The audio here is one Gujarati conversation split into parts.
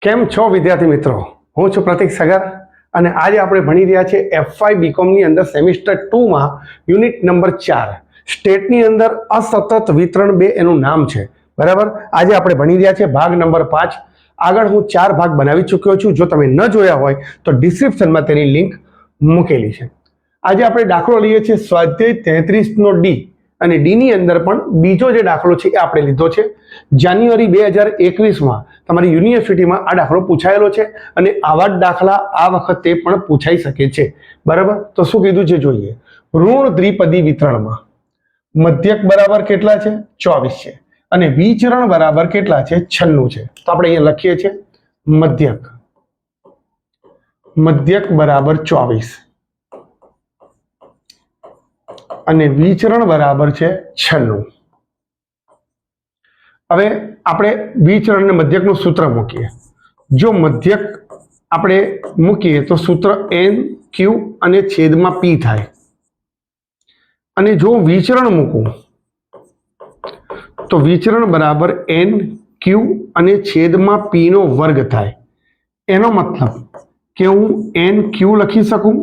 કેમ છો વિદ્યાર્થી મિત્રો? હું છું પ્રતીક સગર અને આજે આપણે ભણી રહ્યા છીએ F5 બીકોમ ની અંદર સેમિસ્ટર 2 માં યુનિટ નંબર 4 સ્ટેટની અંદર અસતત વિતરણ 2 એનું નામ છે. બરાબર, આજે આપણે ભણી રહ્યા છીએ ભાગ નંબર 5. આગળ હું 4 ભાગ બનાવી ચૂક્યો છું. જો તમે ન જોયા હોય તો ડિસ્ક્રિપ્શનમાં તેની લિંક મૂકેલી છે. આજે આપણે દાખલો લઈએ છીએ સ્વાધ્યાય 33 નો ડી અને ડી ની અંદર પણ બીજો જે દાખલો છે એ આપણે લીધો છે. જાન્યુઆરી 2021માં તમારી યુનિવર્સિટીમાં આ દાખલો પૂછાયેલો છે અને આવા જ દાખલા આ વખતે પણ પૂછાઈ શકે છે. બરાબર, તો શું કીધું છે જોઈએ. ઋણ દ્વિપદી વિતરણમાં મધ્યક બરાબર કેટલા છે? 24 છે અને વિચરણ બરાબર કેટલા છે? 96 છે. તો આપણે અહીંયા લખીએ છીએ મધ્યક બરાબર 24 અને વિચરણ બરાબર છે 96. હવે આપણે વિચરણ અને મધ્યકનું સૂત્ર મૂકીએ. જો મધ્યક આપણે મૂકીએ તો સૂત્ર n q અને છેદમાં p થાય અને જો વિચરણ મૂકું તો વિચરણ બરાબર n q અને છેદમાં p નો વર્ગ થાય. એનો મતલબ કે હું n q લખી શકું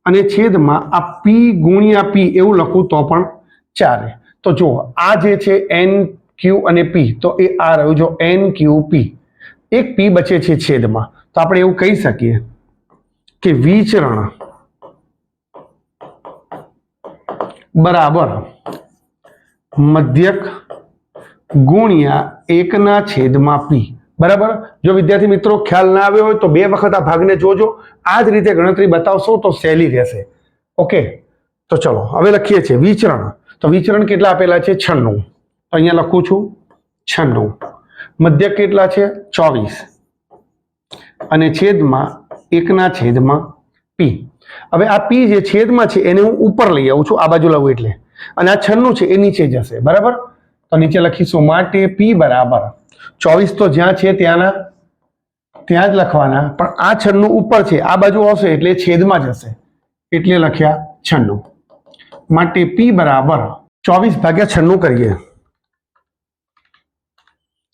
અને છેદમાં આ p ગુણ્યા p એવું લખું તો પણ ચાલે. તો જો આ જે છે n q અને p, તો એ આ રહ્યું. જો n q p, એક p બચે છે છેદમાં, તો આપણે એવું કહી શકીએ કે વિચરણ બરાબર મધ્યક ગુણ્યા 1/p. બરાબર. જો વિદ્યાર્થી મિત્રો ખ્યાલ ના આવ્યો હોય તો 2 વખત આ ભાગને જોજો. આ જ રીતે ગણતરી બતાવશો તો સહેલી રહેશે. ઓકે, તો ચલો હવે લખીએ છીએ વિચરણ. તો વિચરણ કેટલા આપેલા છે? 96. તો અહીંયા લખું છું 96. મધ્યક કેટલા છે? 24 અને છેદમાં 1/p. હવે આ p જે છેદમાં છે એને હું ઉપર લઈ આવું છું, આ બાજુ લાવું એટલે, અને આ 96 છે એ નીચે જશે. બરાબર, તો નીચે લખીશું માટે p બરાબર 24 તો જ્યાં છે ત્યાં જ લખવાના, પણ આ 96 ઉપર છે, આ બાજુ આવશે એટલે છેદમાં જશે, એટલે લખ્યા 96. માટે p બરાબર 24/96 કરીએ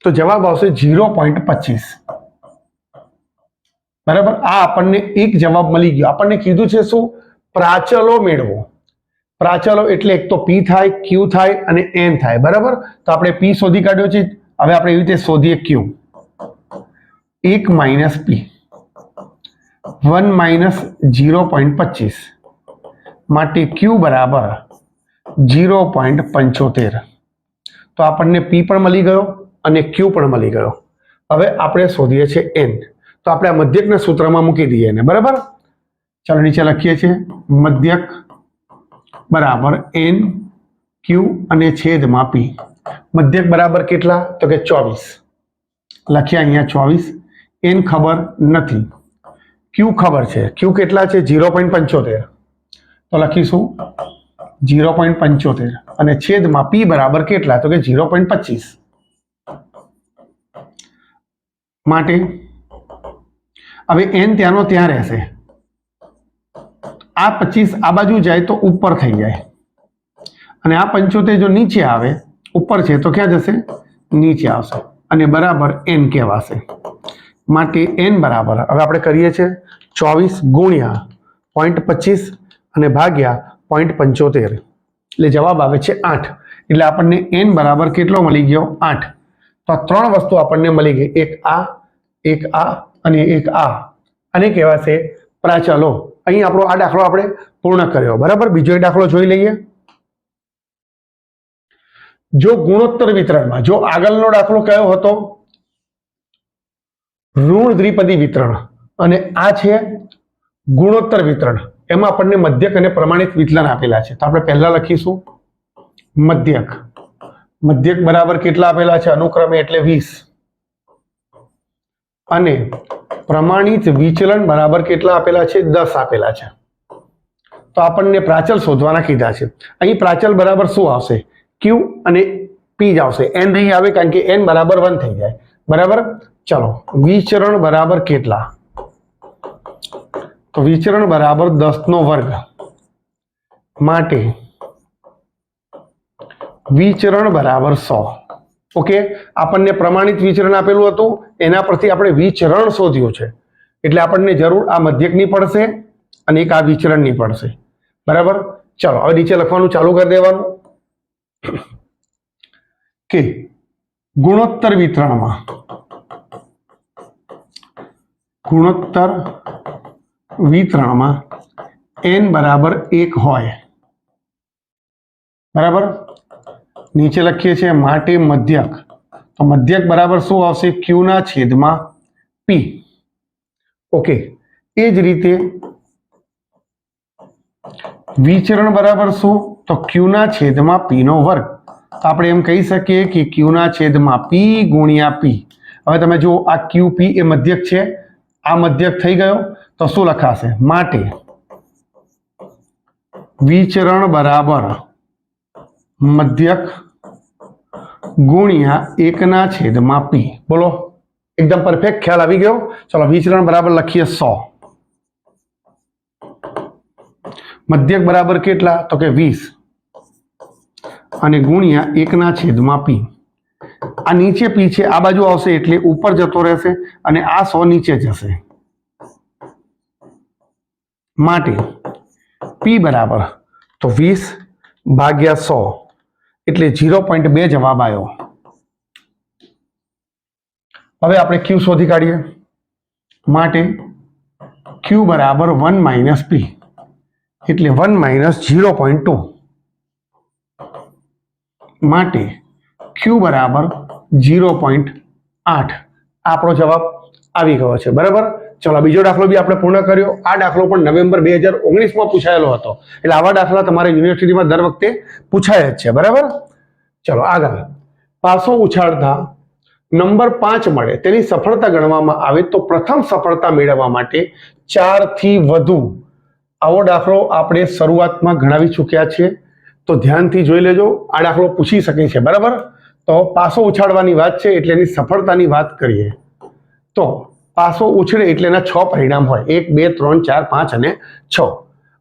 તો જવાબ આવશે 0.25. બરાબર, આ આપણને એક જવાબ મળી ગયો. આપણને કીધું છે શું? પ્રાચલો મેળવો. પ્રાચલો એટલે એક તો p થાય, q થાય અને n થાય. બરાબર, તો આપણે p શોધી કાઢ્યો છે. હવે આપણે એવી રીતે શોધીએ q. 1 - p 1 - 0.25 માટે q બરાબર 0.75. તો આપણને p પણ મળી ગયો અને q પણ મળી ગયો. હવે આપણે શોધીએ છીએ n. તો આપણે આ મધ્યકના સૂત્રમાં મૂકી દઈએ એને. બરાબર, ચાલો નીચે લખીએ છીએ મધ્યક બરાબર n q અને છેદમાં p. મધ્યક બરાબર કેટલા? તો કે 24. લખ્યા અહીંયા 24. n ખબર નથી, q ખબર છે. q કેટલા છે? 0.75. તો લખીશું 0.75 અને છેદમાં p બરાબર કેટલા? તો કે 0.25. માટે હવે n ત્યાંનો ત્યાં રહેશે. આ 25 આ બાજુ જાય તો ઉપર થઈ જાય અને આ 75 જો નીચે આવે, ઉપર છે તો ક્યાં જશે? નીચે આવશે અને બરાબર n કહેવાશે. માટે n બરાબર, હવે આપણે કરીએ છીએ 24 ગુણ્યા 0.25 અને ભાગ્યા 0.75 એટલે જવાબ આવે છે 8. એટલે આપણને n બરાબર કેટલો મળી ગયો? 8. તો આ 3 વસ્તુ આપણને મળી ગઈ. એક આ અને એક આ. અને કહેવાશે પ્રાચલો. અહીં આપણો આ દાખલો આપણે પૂર્ણ કર્યો. બરાબર, બીજો એક દાખલો જોઈ લઈએ. જો ગુણોત્તર વિતરણમાં, જો આગળનો દાખલો કયો હતો? ઋણ દ્વિપદી વિતરણ, અને આ છે ગુણોત્તર વિતરણ. એમાં આપણને મધ્યક અને પ્રમાણિત વિચલન આપેલા છે. તો આપણે પહેલા લખીશું મધ્યક બરાબર કેટલા આપેલા છે? અનુક્રમે એટલે 20 અને પ્રમાણિત વિચલન બરાબર કેટલા આપેલા છે? 10 આપેલા છે. તો આપણને પ્રાચલ શોધવાના કીધા છે. અહીં પ્રાચલ બરાબર શું આવશે? q અને p જ આવશે. n નહીં આવે કારણ કે n બરાબર 1 થઈ જાય. બરાબર, ચલો વિચરણ બરાબર કેટલા? તો વિચરણ બરાબર 10² માટે વિચરણ બરાબર 100. ઓકે, આપણને પ્રમાણિત વિચરણ આપેલું હતું, એના પરથી આપણે વિચરણ શોધ્યું છે, એટલે આપણને જરૂર આ મધ્યકની પડશે અને એક આ વિચરણની પડશે. બરાબર, ચલો હવે નીચે લખવાનું ચાલુ કરી દેવાનું કે ગુણોત્તર વિતરણમાં n બરાબર 1 હોય. બરાબર, નીચે લખીએ છીએ માટે મધ્યક, તો મધ્યક બરાબર શું આવશે? q ના છેદમાં p. ઓકે, એ જ રીતે વિચરણ બરાબર શું? તો q ના છેદમાં p નો વર્ગ. તો આપણે એમ કહી શકીએ કે q ના છેદમાં p ગુણ્યા p. હવે તમે જુઓ આ qp એ મધ્યક છે, આ મધ્યક થઈ ગયો, તો શું લખાશે? માટે વિચરણ બરાબર મધ્યક ગુણ્યા 1 ના છેદમાં p. બોલો, એકદમ પરફેક્ટ ખ્યાલ આવી ગયો. ચલો વિચરણ બરાબર લખીએ 100, મધ્યક બરાબર કેટલા? તો કે 20 અને ગુણ્યા 1 ના છેદમાં p. આ નીચે p છે, આ બાજુ આવશે એટલે ઉપર જતો રહેશે અને આ 100 નીચે જશે. માટે p બરાબર તો 20 ભાગ્યા 100 એટલે 0.2 જવાબ આવ્યો. હવે આપણે q શોધી કાઢીએ. માટે q બરાબર 1 માઇનસ p એટલે 1 માઇનસ 0.2. માટે q બરાબર 0.8. આપણો જવાબ આવી ગયો છે. બરાબર, ચલો બીજો દાખલો બી આપણે પૂર્ણ કર્યો. આ દાખલો પણ નવેમ્બર 2019માં પૂછાયેલો હતો, એટલે આવા દાખલા તમારે યુનિવર્સિટીમાં દર વખતે પૂછાય જ છે. બરાબર, ચલો આગળ. પાસો ઉછાળતા નંબર 5 મળે તેની સફળતા ગણવામાં આવે તો પ્રથમ સફળતા મેળવવા માટે 4 થી વધુ. આવો દાખલો આપણે શરૂઆતમાં ગણાવી ચૂક્યા છીએ, તો ધ્યાનથી જોઈ લેજો. આ દાખલો પૂછી શકે છે. બરાબર, તો પાસો ઉછાળવાની વાત છે એટલે એની સફળતાની વાત કરીએ તો પાસો ઉછળે એટલે એના 6 પરિણામ હોય, 1 2 3 4 5 અને 6.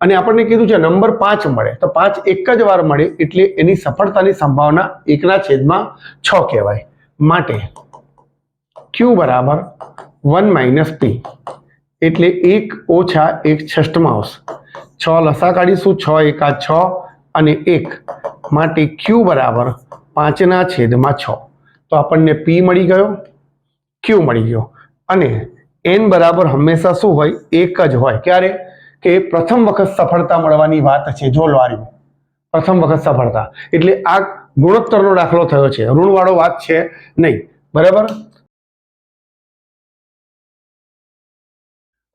અને આપણને કીધું છે નંબર 5 મળે તો 5 એક જ વાર મળે એટલે એની સફળતાની સંભાવના 1 ના છેદમાં 6 કહેવાય. માટે q બરાબર 1 માઇનસ p એટલે 1 ઓછા 1 છઠ્ઠાંશ. 6 લસા કાઢીશું, 6 એકા 6 અને 1. માટે q બરાબર 5 ના છેદમાં 6. તો આપણને p મળી ગયો, q મળી ગયો. અને n બરાબર હંમેશા શું હોય? 1 જ હોય. ક્યારે? કે પ્રથમ વખત સફળતા મળવાની વાત છે. જો લાર્યું પ્રથમ વખત સફળતા એટલે આ ગુણોત્તરનો દાખલો થયો છે, ઋણવાળો વાત છે નહીં. બરાબર,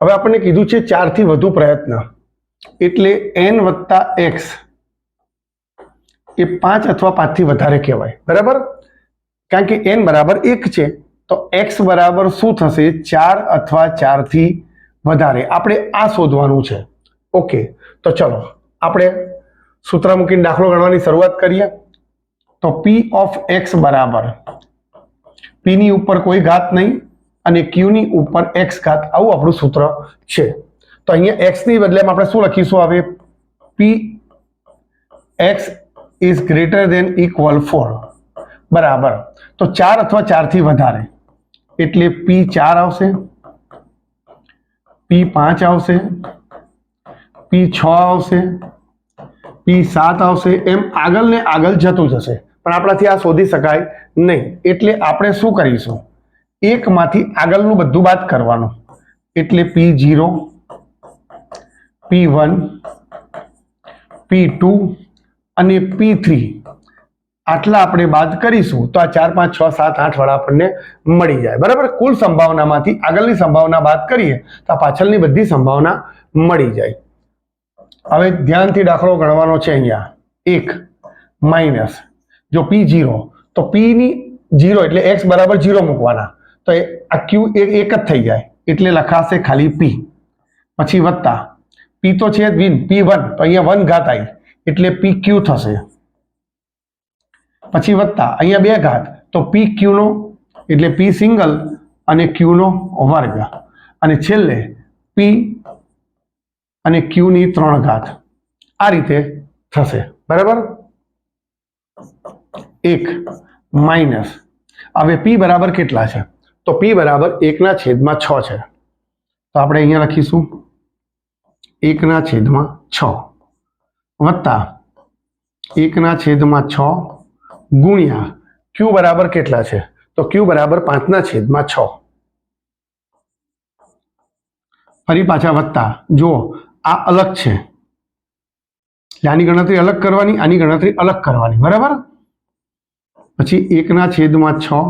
હવે આપણને કીધું છે 4 થી વધુ પ્રયત્ન એટલે n વત્તા x એ 5 અથવા 5 થી વધારે કહેવાય. બરાબર, કારણ કે n બરાબર 1 છે તો x બરાબર શું થશે? 4 અથવા 4 થી વધારે. આપણે આ શોધવાનું છે. ઓકે, તો ચલો આપણે સૂત્ર મૂકીને દાખલો ગણવાની શરૂઆત કરીએ. તો p ઓફ x બરાબર p ની ઉપર કોઈ ઘાત નહીં અને q ની ઉપર x ઘાત, આવું આપણું સૂત્ર છે. તો અહીંયા x ની બદલે આપણે શું લખીશું? હવે p x is greater than equal 4 બરાબર. તો 4 અથવા 4 થી વધારે એટલે p4 આવશે, p5 આવશે, p6 આવશે, p7 આવશે, એમ આગળ ને આગળ જતું જશે. પણ આપણાથી આ શોધી શકાય નહીં, એટલે આપણે શું કરીશું? એકમાંથી આગળનું બધું બાદ કરવાનું. એટલે p0, p1, p2 અને p3 આટલા આપણે બાદ કરીશું તો આ 4 5 6 7 8 વાળા આપણને મળી જાય. બરાબર, કુલ સંભાવનામાંથી આગળની સંભાવના બાદ કરીએ તો આ પાછળની બધી સંભાવના મળી જાય. હવે ધ્યાનથી દાખલો ગણવાનો છે. અહીંયા 1 માઇનસ જો p0 તો p ની 0 એટલે x બરાબર 0 મૂકવાના, તો આ q એક જ થઈ જાય એટલે લખાશે ખાલી p. પછી વત્તા p તો છે p1 તો અહીંયા 1 ઘાત આવી એટલે pq થશે. પછી વત્તા અહીંયા 2 ઘાત તો pq નો એટલે p સિંગલ અને q નો વર્ગ અને છેલ્લે p અને q ની 3 ઘાત. આ રીતે થશે. બરાબર, 1 માઇનસ હવે p બરાબર કેટલા છે? તો p બરાબર 1/6 છે. તો આપણે અહીંયા લખીશું 1/6 વત્તા 1/6 ગુણ્યા q બરાબર કેટલા છે? તો q બરાબર 5/6. ફરી પાછા વત્તા. જો આ અલગ છે, આની ગણતરી અલગ કરવાની, આની ગણતરી અલગ કરવાની, બરાબર. પછી 1/6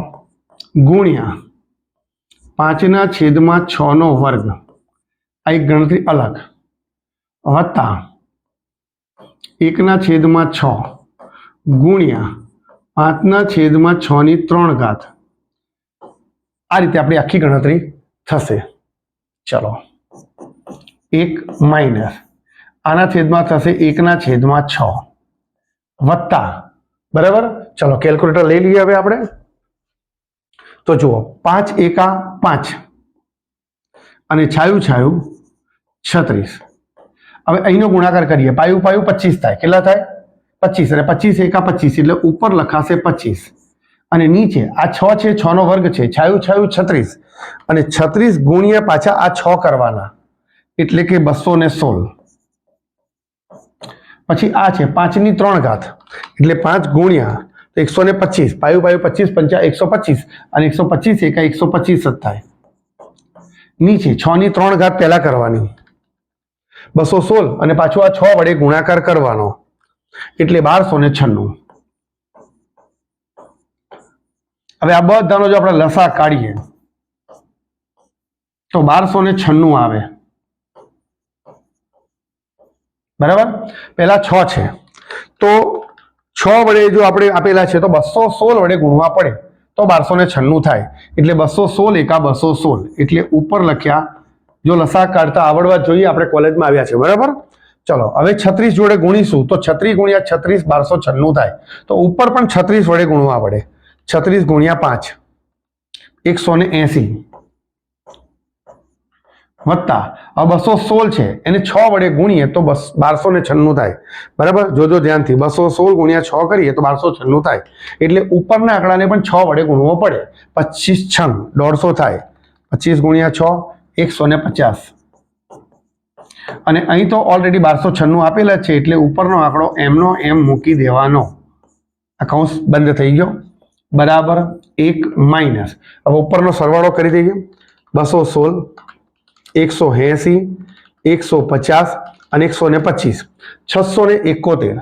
ગુણ્યા 5/6 નો વર્ગ, આ એક ગણતરી અલગ, વત્તા 1/6 ગુણ્યા 5/6 ની 3 ઘાત. આ રીતે આપણી આખી ગણતરી થશે. ચલો, 1 માઇનસ આના છેદમાં થશે 1/6 વત્તા, બરાબર. ચલો કેલ્ક્યુલેટર લઈ લઈએ હવે આપણે. તો જુઓ 5 એકા 5 અને છાયું છાયું 36. હવે અહીંનો ગુણાકાર કરીએ, પાયું પાયું 25 થાય. કેટલા થાય? 25. અને 25 એકા 25 એટલે ઉપર લખાશે 25 અને નીચે આ 6 છે, 6 નો વર્ગ છે, છાયું છાયું 36 અને 36 ગુણ્યા પાછા આ 6 કરવાના એટલે કે 216. પછી આ છે 5 ની 3 ઘાત એટલે 5 ગુણ્યા 125, પાયું પાયું 25 પંચા 125 અને 125 એકા 125 જ થાય. નીચે 6 ની 3 ઘાત પહેલા કરવાની, 216 અને પાછું આ 6 વડે ગુણાકાર કરવાનો એટલે 1296. હવે આ બધાનો જો આપણે લસા કાઢીએ તો 1296 આવે, બરાબર. પહેલા 6 છે તો 6 વડે જો આપણે આપેલા છે તો 216 વડે ગુણવા પડે તો 1296 થાય. એટલે 216 એકા 216 એટલે ઉપર લખ્યા. જો લસા કાઢતા આવડવા જોઈએ, આપણે કોલેજમાં આવ્યા છે, બરાબર. ચલો હવે 36 જોડે ગુણીશું તો 36 ગુણ્યા 36 1296 થાય. તો ઉપર પણ 36 વડે ગુણવા પડે. 36 ગુણ્યા 5 180 વત્તા આ 216 છે એને 6 વડે ગુણીએ તો 1296 થાય, બરાબર. જોજો ધ્યાનથી, 216 ગુણ્યા 6 કરીએ તો 1296 થાય. એટલે ઉપરના આંકડાને પણ 6 વડે ગુણવો પડે. 25 6 150 થાય. 25 ગુણ્યા 6 150 અને અહીં તો ઓલરેડી 1296 આપેલા છે એટલે ઉપરનો આંકડો એમનો એમ મૂકી દેવાનો. આ કૌંસ બંધ થઈ ગયો, બરાબર. 1 માઇનસ, હવે ઉપરનો સરવાળો કરી દઈએ. 216 180 150 અને 125 671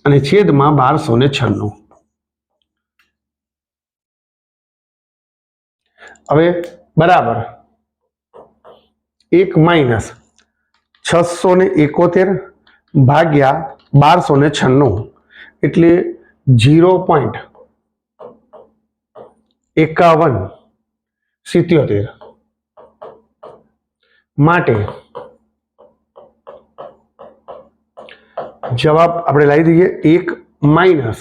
અને છેદમાં 1296. હવે બરાબર 1 માઇનસ 671 ભાગ્યા 1296 એટલે 0.5177 માટે જવાબ આપણે લાવી દઈએ. 1 માઇનસ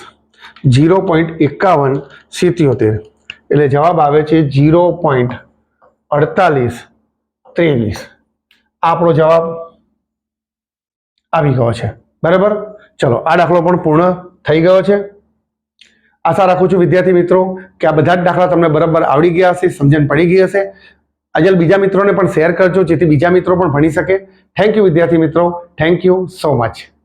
0.5177 એટલે જવાબ આવે છે 0.4823. આપણો જવાબ આવી ગયો છે, બરાબર. ચલો આ દાખલો પણ પૂર્ણ થઈ ગયો છે. આશા રાખું છું વિદ્યાર્થી મિત્રો કે આ બધા જ દાખલા તમને બરાબર આવડી ગયા હશે, સમજણ પડી ગઈ હશે. આજલ બીજા મિત્રોને પણ શેર કરજો જેથી બીજા મિત્રો પણ ભણી શકે. થેન્ક યુ વિદ્યાર્થી મિત્રો, થેન્ક યુ સો મચ.